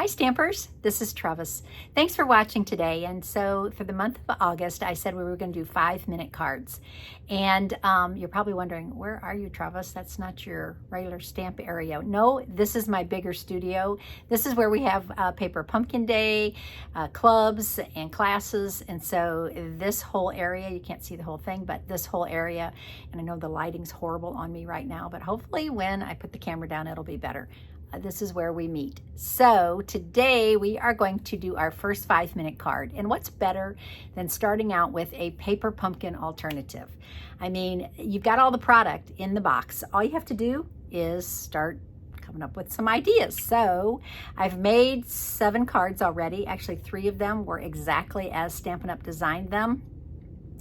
Hi Stampers, this is Trevis. Thanks for watching today. And so for the month of August, I said we were going to do 5-minute cards. And you're probably wondering, where are you, Trevis? That's not your regular stamp area. No, this is my bigger studio. This is where we have Paper Pumpkin Day, clubs and classes. And so this whole area, you can't see the whole thing, but this whole area, and I know the lighting's horrible on me right now, but hopefully when I put the camera down, it'll be better. This is where we meet. So today we are going to do our first 5-minute card. And what's better than starting out with a paper pumpkin alternative? I mean, you've got all the product in the box. All you have to do is start coming up with some ideas. So I've made 7 cards already. Actually, 3 of them were exactly as Stampin' Up! Designed them.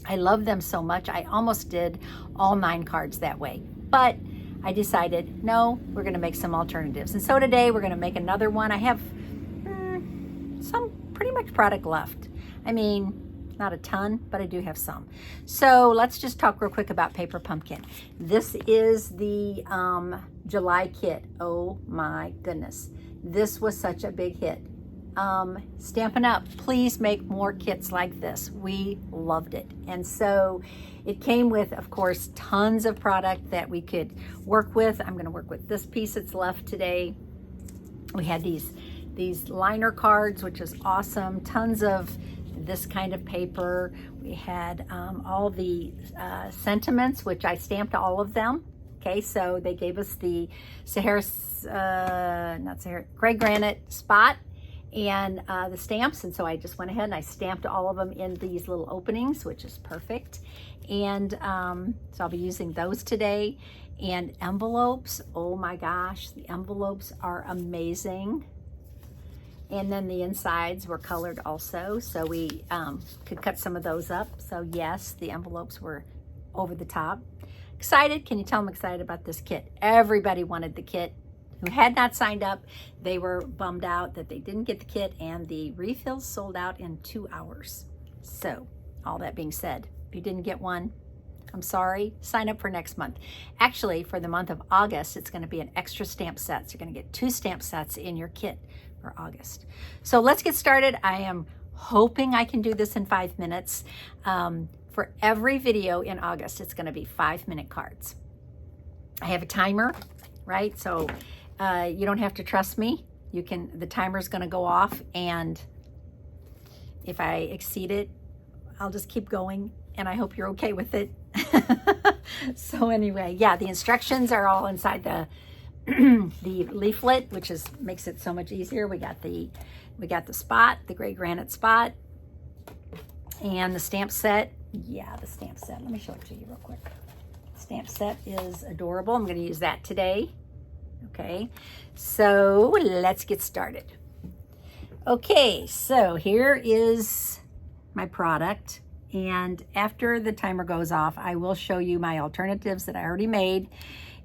I love them so much. I almost did all 9 cards that way. But I decided, no, we're going to make some alternatives. And so today we're going to make another one. I have some pretty much product left. I mean, not a ton, but I do have some. So let's just talk real quick about Paper Pumpkin. This is the July kit. Oh my goodness. This was such a big hit. Stampin' Up! Please make more kits like this. We loved it. And so it came with, of course, tons of product that we could work with. I'm going to work with this piece that's left today. We had these liner cards, which is awesome. Tons of this kind of paper. We had all the sentiments, which I stamped all of them. Okay, so they gave us the gray granite spot and the stamps, and so I just went ahead and I stamped all of them in these little openings, which is perfect. And so I'll be using those today. And envelopes, oh my gosh, the envelopes are amazing. And then the insides were colored also, so we could cut some of those up. So yes, the envelopes were over the top. Excited? Can you tell I'm excited about this kit? Everybody wanted the kit. Who had not signed up, they were bummed out that they didn't get the kit, and the refills sold out in 2 hours. So all that being said, if you didn't get one, I'm sorry, sign up for next month. Actually, for the month of August, it's going to be an extra stamp set. So you're going to get 2 stamp sets in your kit for August. So let's get started. I am hoping I can do this in 5 minutes. For every video in August, it's going to be 5-minute cards. I have a timer, right? So you don't have to trust me. You can, the timer's going to go off, and if I exceed it, I'll just keep going, and I hope you're okay with it. So anyway, yeah, the instructions are all inside the the leaflet, which makes it so much easier. We got the spot, the gray granite spot, and the stamp set. Yeah, the stamp set. Let me show it to you real quick. Stamp set is adorable. I'm going to use that today. Okay, so let's get started. Okay, so here is my product, and after the timer goes off, I will show you my alternatives that I already made,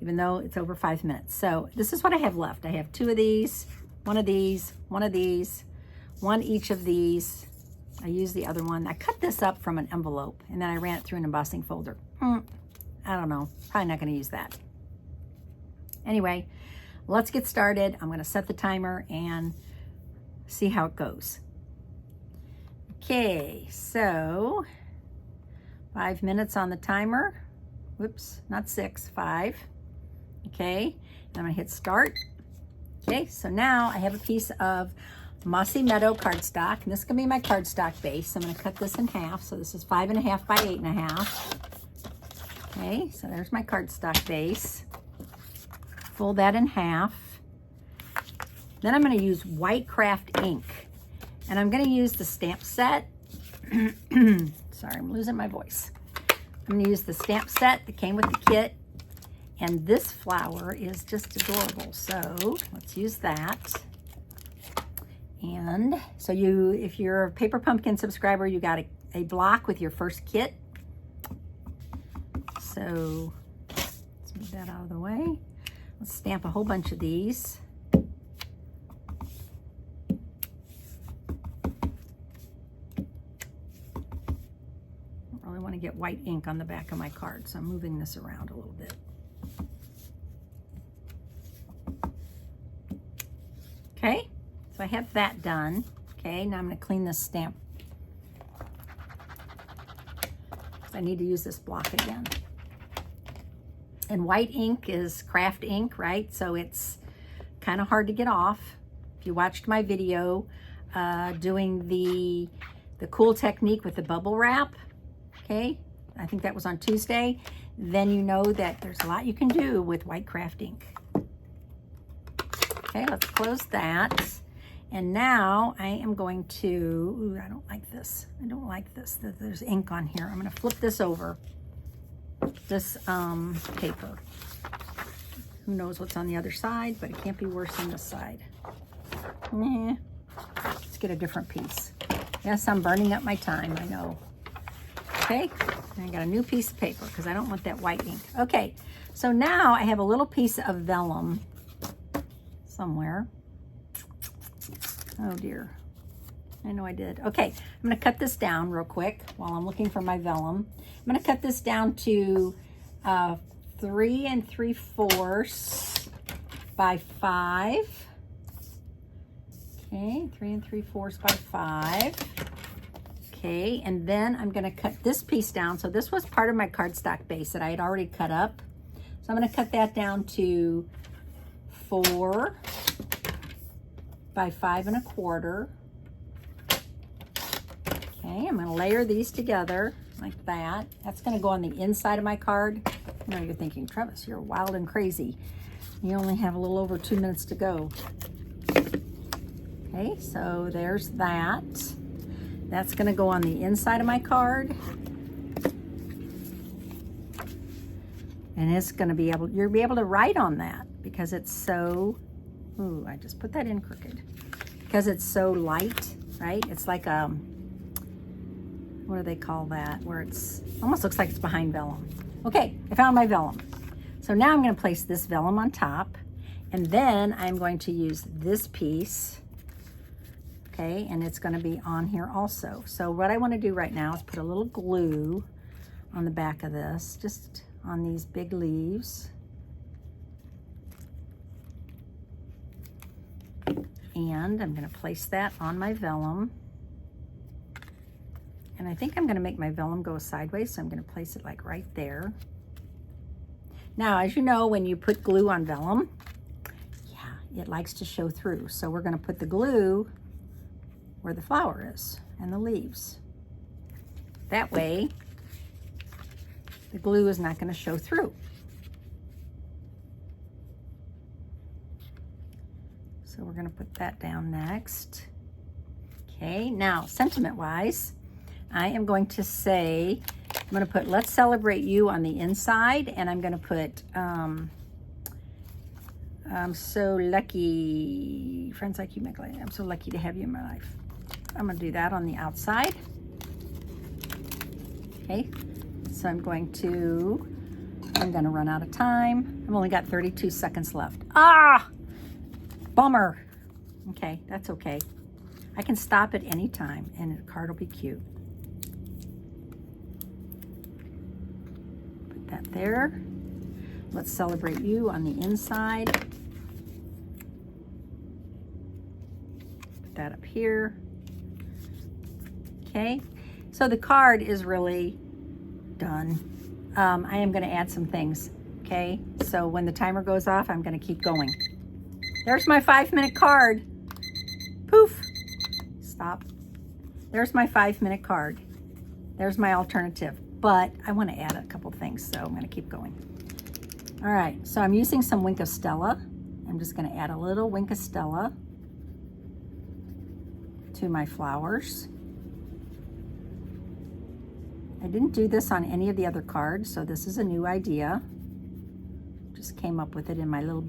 even though it's over 5 minutes. So this is what I have left. I have 2 of these, 1 of these, 1 of these, 1 each of these. I used the other one. I cut this up from an envelope, and then I ran it through an embossing folder. I don't know, probably not going to use that. Anyway, let's get started. I'm going to set the timer and see how it goes. Okay, so 5 minutes on the timer. Whoops, not 6, 5. Okay, and I'm going to hit start. Okay, so now I have a piece of Mossy Meadow cardstock, and this is going to be my cardstock base. I'm going to cut this in half. So this is 5.5 by 8.5. Okay, so there's my cardstock base. Fold that in half. Then I'm going to use white craft ink, and I'm going to use the stamp set. Sorry, I'm losing my voice. I'm going to use the stamp set that came with the kit, and this flower is just adorable. So let's use that. And so if you're a Paper Pumpkin subscriber, you got a block with your first kit. So let's move that out of the way. Let's stamp a whole bunch of these. I really want to get white ink on the back of my card, so I'm moving this around a little bit. Okay, so I have that done. Okay, now I'm going to clean this stamp. I need to use this block again. And white ink is craft ink, right? So it's kind of hard to get off. If you watched my video doing the cool technique with the bubble wrap, okay, I think that was on Tuesday, then you know that there's a lot you can do with white craft ink. Okay, let's close that. And now I am going to, ooh, I don't like this. I don't like this, that there's ink on here. I'm gonna flip this over, this paper. Who knows what's on the other side, but it can't be worse on this side. Nah, let's get a different piece. Yes, I'm burning up my time, I know. Okay, and I got a new piece of paper because I don't want that white ink. Okay, so now I have a little piece of vellum somewhere. Oh dear, I know I did. Okay, I'm gonna cut this down real quick while I'm looking for my vellum. I'm gonna cut this down to 3 3/4 by 5. Okay, 3 3/4 by 5. Okay, and then I'm gonna cut this piece down. So this was part of my cardstock base that I had already cut up. So I'm gonna cut that down to 4 by 5 1/4. Okay, I'm gonna layer these together like that. That's gonna go on the inside of my card. I know you're thinking, Trevis, you're wild and crazy. You only have a little over 2 minutes to go. Okay, so there's that. That's gonna go on the inside of my card. And it's gonna be able, you'll be able to write on that because it's so, ooh, I just put that in crooked. Because it's so light, right? It's like a, what do they call that? Where it's, almost looks like it's behind vellum. Okay, I found my vellum. So now I'm gonna place this vellum on top, and then I'm going to use this piece, okay, and it's gonna be on here also. So what I wanna do right now is put a little glue on the back of this, just on these big leaves. And I'm gonna place that on my vellum. And I think I'm gonna make my vellum go sideways, so I'm gonna place it like right there. Now, as you know, when you put glue on vellum, yeah, it likes to show through. So we're gonna put the glue where the flower is and the leaves. That way, the glue is not gonna show through. So we're gonna put that down next. Okay, now sentiment-wise, I am going to say, I'm gonna put "Let's Celebrate You" on the inside, and I'm gonna put I'm so lucky, friends like you make life. I'm so lucky to have you in my life. I'm gonna do that on the outside. Okay, so I'm gonna run out of time. I've only got 32 seconds left. Ah, bummer. Okay, that's okay. I can stop at any time and the card will be cute. Put that there. Let's Celebrate You on the inside. Put that up here. Okay, so the card is really done. I am gonna add some things, okay? So when the timer goes off, I'm gonna keep going. There's my 5-minute card. Poof, stop. There's my 5-minute card. There's my alternative, but I wanna add a couple things, so I'm gonna keep going. All right, so I'm using some Wink of Stella. I'm just gonna add a little Wink of Stella to my flowers. I didn't do this on any of the other cards, so this is a new idea. Just came up with it in my little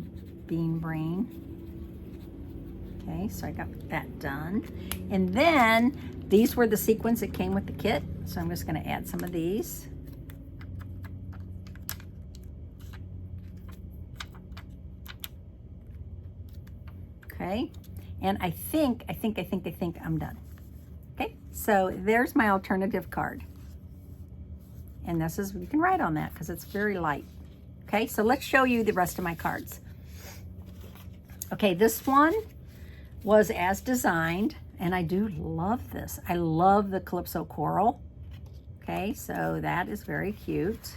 bean brain. Okay, so I got that done. And then these were the sequins that came with the kit, so I'm just gonna add some of these. Okay, and I think I'm done. Okay, so there's my alternative card. And this is, you can write on that because it's very light. Okay, so let's show you the rest of my cards. Okay, this one, was as designed, and I do love this. I love the Calypso Coral. Okay, so that is very cute.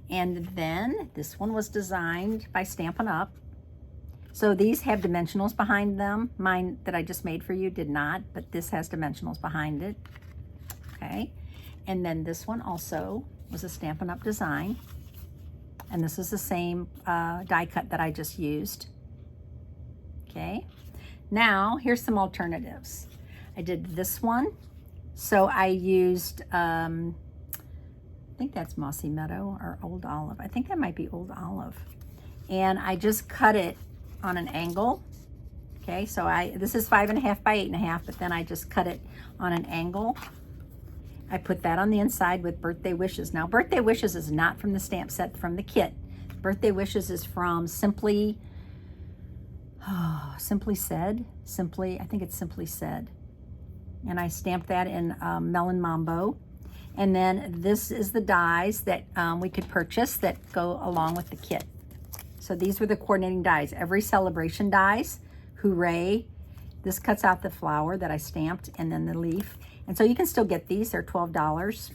And then this one was designed by Stampin' Up. So these have dimensionals behind them. Mine that I just made for you did not, but this has dimensionals behind it. Okay, and then this one also was a Stampin' Up design. And this is the same die cut that I just used. Okay, now here's some alternatives. I did this one. So I used, I think that's Mossy Meadow or Old Olive. I think that might be Old Olive. And I just cut it on an angle. Okay, so this is 5.5 by 8.5, but then I just cut it on an angle. I put that on the inside with Birthday Wishes. Now, Birthday Wishes is not from the stamp set, from the kit. Birthday Wishes is from Simply Said. I think it's Simply Said. And I stamped that in Melon Mambo. And then this is the dies that we could purchase that go along with the kit. So these were the coordinating dies. Every celebration dies, hooray. This cuts out the flower that I stamped and then the leaf. And so you can still get these, they're $12.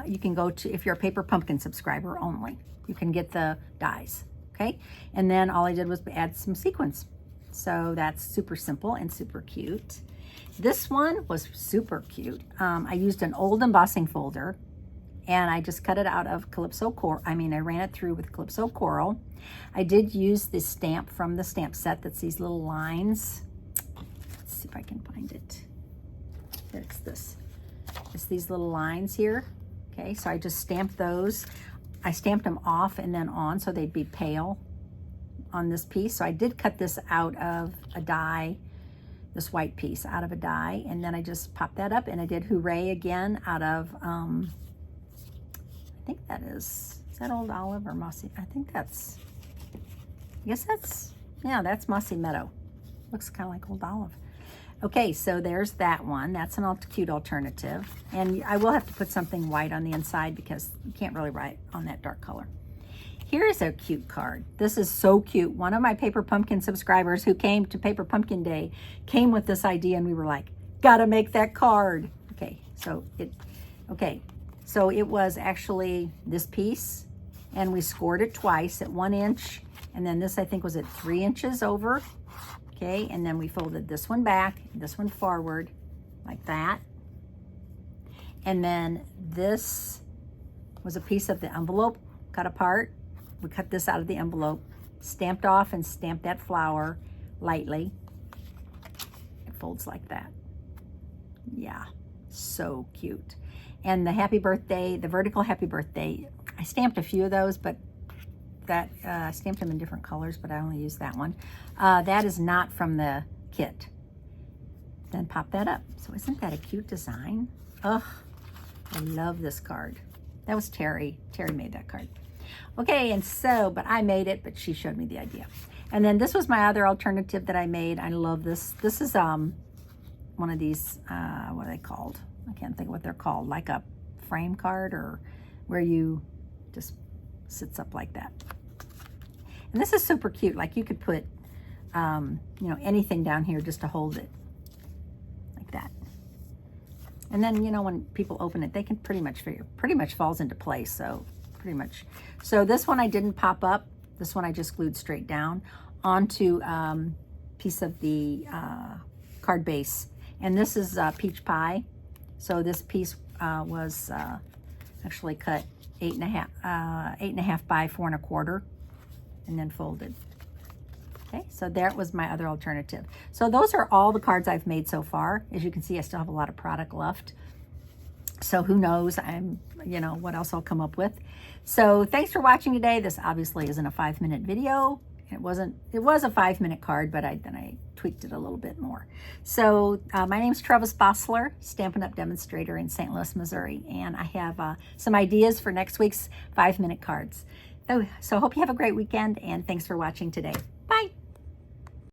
You can go to, if you're a Paper Pumpkin subscriber only, you can get the dies, okay? And then all I did was add some sequins. So that's super simple and super cute. This one was super cute. I used an old embossing folder and I just cut it out of Calypso Coral. I ran it through with Calypso Coral. I did use this stamp from the stamp set that's these little lines. Let's see if I can find it. It's this. It's these little lines here. Okay, so I just stamped those. I stamped them off and then on so they'd be pale on this piece. So I did cut this out of a die, this white piece out of a die, and then I just popped that up and I did hooray again out of, I think that is that Old Olive or Mossy? I think that's, I guess that's, yeah, that's Mossy Meadow. Looks kind of like Old Olive. Okay, so there's that one. That's an cute alternative. And I will have to put something white on the inside because you can't really write on that dark color. Here's a cute card. This is so cute. One of my Paper Pumpkin subscribers who came to Paper Pumpkin Day came with this idea and we were like, gotta make that card. Okay, so it was actually this piece and we scored it twice at 1 inch. And then this, I think, was at 3 inches over. Okay, and then we folded this one back, this one forward, like that. And then this was a piece of the envelope cut apart. We cut this out of the envelope, stamped off and stamped that flower lightly. It folds like that. Yeah, so cute. And the happy birthday, the vertical happy birthday, I stamped a few of those, but that I stamped them in different colors, but I only used that one. That is not from the kit. Then pop that up. So isn't that a cute design? Ugh, I love this card. That was Terry. Terry made that card. Okay, and so, but I made it, but she showed me the idea. And then this was my other alternative that I made. I love this. This is one of these, what are they called? I can't think of what they're called, like a frame card or where you just sits up like that. And this is super cute. Like you could put, you know, anything down here just to hold it like that. And then, you know, when people open it, they can pretty much falls into place. So pretty much. So this one I didn't pop up. This one I just glued straight down onto piece of the card base. And this is peach pie. So this piece was actually cut 8.5 by 4 1/4 and then folded. Okay, so that was my other alternative. So those are all the cards I've made so far. As you can see, I still have a lot of product left. So who knows, you know, what else I'll come up with. So thanks for watching today. This obviously isn't a 5-minute video. It was a 5-minute card, but then I tweaked it a little bit more. So my name's Trevis Bossler, Stampin' Up! Demonstrator in St. Louis, Missouri. And I have some ideas for next week's 5-minute cards. So hope you have a great weekend, and thanks for watching today.